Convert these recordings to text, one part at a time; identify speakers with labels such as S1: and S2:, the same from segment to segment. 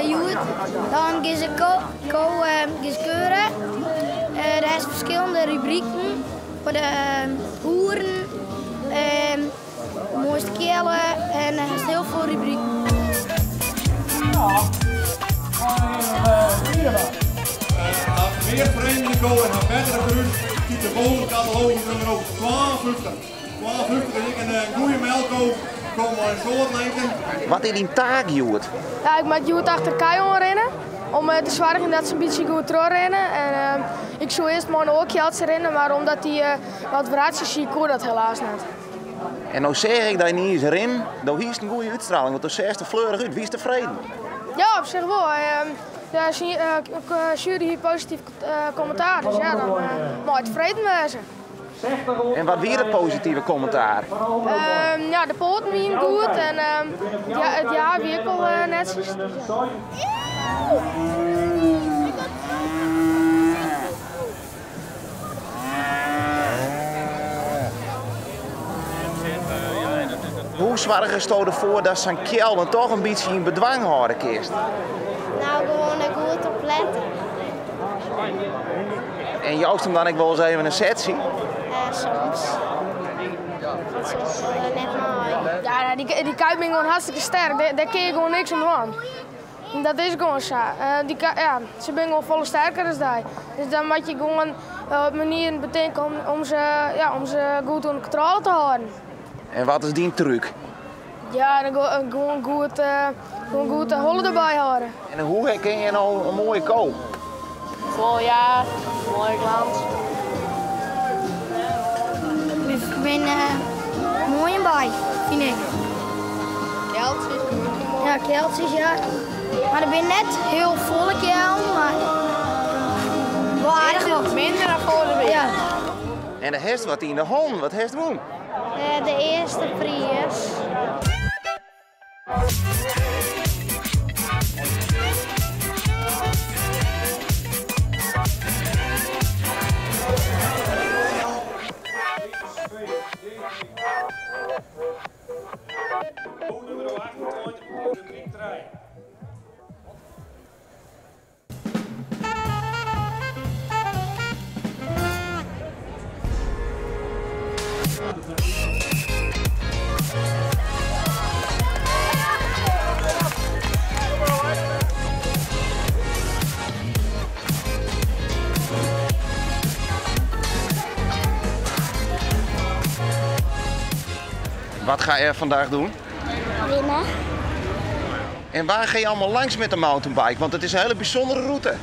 S1: Joet, dan gaan ze keuren. Er zijn verschillende rubrieken voor de hoeren, mooiste kelen en er zijn heel veel rubrieken.
S2: Meer verenigingen komen en gaan verder gerust. Ziet de volgende catalogus nummer 52. 52 is een goede melk. Komen we een soort leken.
S3: Wat is die taak, Joet?
S4: Ja, ik moet Joet achter Kajon rennen. Om te zorgen dat ze een beetje goed rennen. En ik zou eerst maar ook geld rennen, maar omdat hij wat vraagt, zie ik dat helaas niet.
S3: En nou zeg ik dat je niet eens rent, dan is het een goede uitstraling, want dan zegt de fleurig uit. Wie is tevreden?
S4: Ja, op zich wel. De jury heeft positief commentaar, dus ja, dan moet je tevreden wezen.
S3: En wat weer het positieve commentaar?
S4: Ja, de poten waren goed en het jaar weer wel netjes.
S3: Hoe zorgen ze ervoor dat zijn kelden toch een beetje in bedwang houden kist?
S1: Nou, gewoon goed op letten.
S3: En Joost hem dan ik wel eens even een set zien?
S1: Soms. Dat is net mooi.
S4: Ja, die kuip is gewoon hartstikke sterk. Daar kun je gewoon niks aan doen. Dat is gewoon zo. Ze zijn gewoon volle sterker dan hij. Dus dan moet je gewoon op manieren bedenken om ze goed onder controle te houden.
S3: En wat is die truc?
S4: Ja, dan gewoon goed de hollen erbij houden.
S3: En hoe herken je nou een mooie kool?
S4: Vol jaar, mooi glans.
S1: Ik ben mooi bij, vind ik.
S4: Keltjes,
S1: Ja, keltjes, ja. Maar ik ben net heel volle kel, maar wel aardig wat.
S4: Minder dan voor de
S1: Ja.
S3: En de heeft wat in de hand, wat heeft doen?
S1: De eerste prijs.
S3: Wat ga je vandaag doen?
S1: Winnen.
S3: En waar ga je allemaal langs met de mountainbike? Want het is een hele bijzondere route.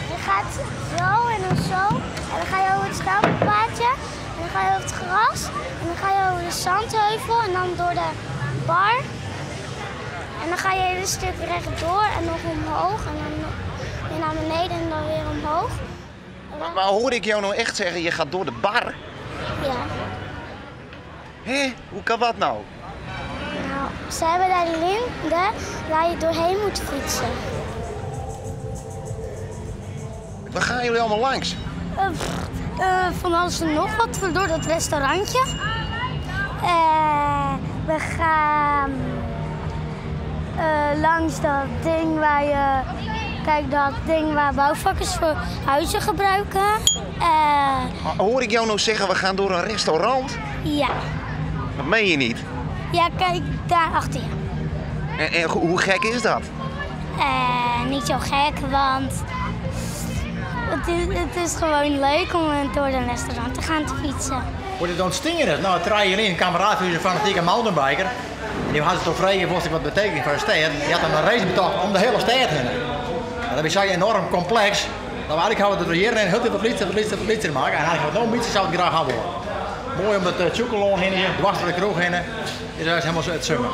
S1: Je gaat zo en dan zo. En dan ga je over het schapenpaadje. En dan ga je over het gras. En dan ga je over de zandheuvel en dan door de bar. En dan ga je een stuk rechtdoor en nog omhoog. En dan weer naar beneden en dan weer omhoog.
S3: Maar hoor ik jou nou echt zeggen, je gaat door de bar?
S1: Ja.
S3: Hé, hoe kan dat nou?
S1: Nou, ze hebben daar linden waar je doorheen moet fietsen.
S3: Waar gaan jullie allemaal langs?
S1: Van alles en nog wat door dat restaurantje. We gaan langs dat ding waar je... Kijk, dat ding waar bouwvakkers voor huizen gebruiken.
S3: Hoor ik jou nou zeggen, we gaan door een restaurant?
S1: Ja.
S3: Dat meen je niet.
S1: Ja, kijk, daar achter je.
S3: En hoe gek is dat?
S1: Niet zo gek, want het is gewoon leuk om door een restaurant te gaan te fietsen.
S5: Wordt het ontstingend? Nou, het rijden een kameraad van een fanatieke mountainbiker. En die had het toch vrij wist ik wat betekent voor een stad. Die had dan een racebetocht om de hele stad heen. Dat is enorm complex. Dan eigenlijk hadden we het hier en heel veel liefde te maken. En eigenlijk nog een beetje zou ik graag hebben. Mooi om het Tjoekeloon heen, dwars door de kroeg heen. Is dat helemaal het zummen.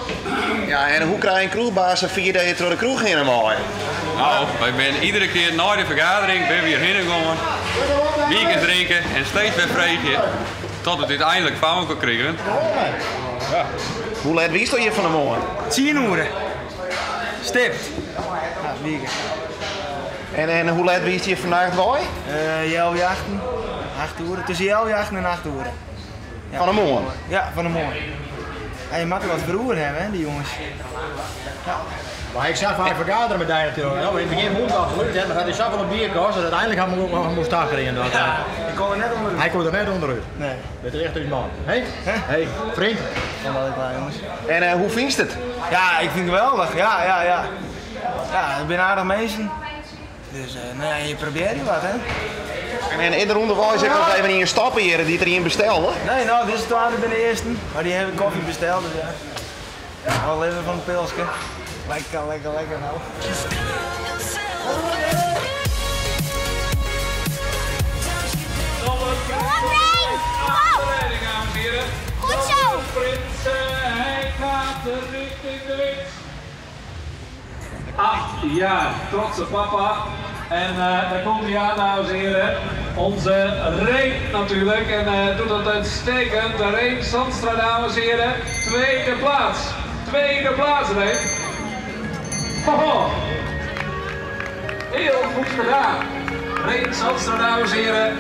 S3: Ja, en hoe krijg je een kroegbaas een 4 dagen door de kroeg heen maaien?
S6: Nou, wij zijn iedere keer na de vergadering ben we hierheen gegaan, biertjes drinken en steeds weer vregen tot we dit eindelijk van elkaar krijgen.
S3: Ja. Hoe laat wist je van de morgen?
S5: 10 uur.
S7: Stipt. Ja, wiegen.
S3: En hoe laat wist je vandaag bij?
S7: Jeljachten. 8 uur. Tussen jeljachten en 8 uur. Ja.
S3: Van de morgen?
S7: Ja, van de morgen. En je mag er wat verroeren hebben, hè, die jongens. Ja.
S5: Maar ik zag vaak vergaderen met die natuurlijk. Ja, in het begin moest dat gelukt, maar dat is zoveel een bierkost dat uiteindelijk gaan we ook nog moest starten.
S7: Ja, ik kon er net onderuit.
S5: Hij kon er net onderuit.
S7: Nee.
S5: Dat is echt een man. Hé? Hé, vriend.
S7: Van wel klaar, jongens.
S3: En hoe vind je het?
S7: Ja, ik vind het geweldig. Ja. Ja, ik ben aardig mensen. Dus nee, je probeert je wat, hè.
S3: En in de ronde was ik nog even in je stappen hier die erin bestelde.
S7: Nee, nou, dit is het tweede bij de eerste. Maar die hebben koffie besteld, dus ja. Al even van een pilsje. Lekker nou.
S1: Goed zo!
S8: Hij gaat richting de wind. 8 jaar, trotse papa. En daar komt hij aan, dames en heren. Onze Reen natuurlijk. En doet dat uitstekend. De Reen Zandstra, dames en heren. Tweede plaats. Tweede plaats, Reen. Hoho. Heel goed gedaan. Reen Zandstra, dames en heren.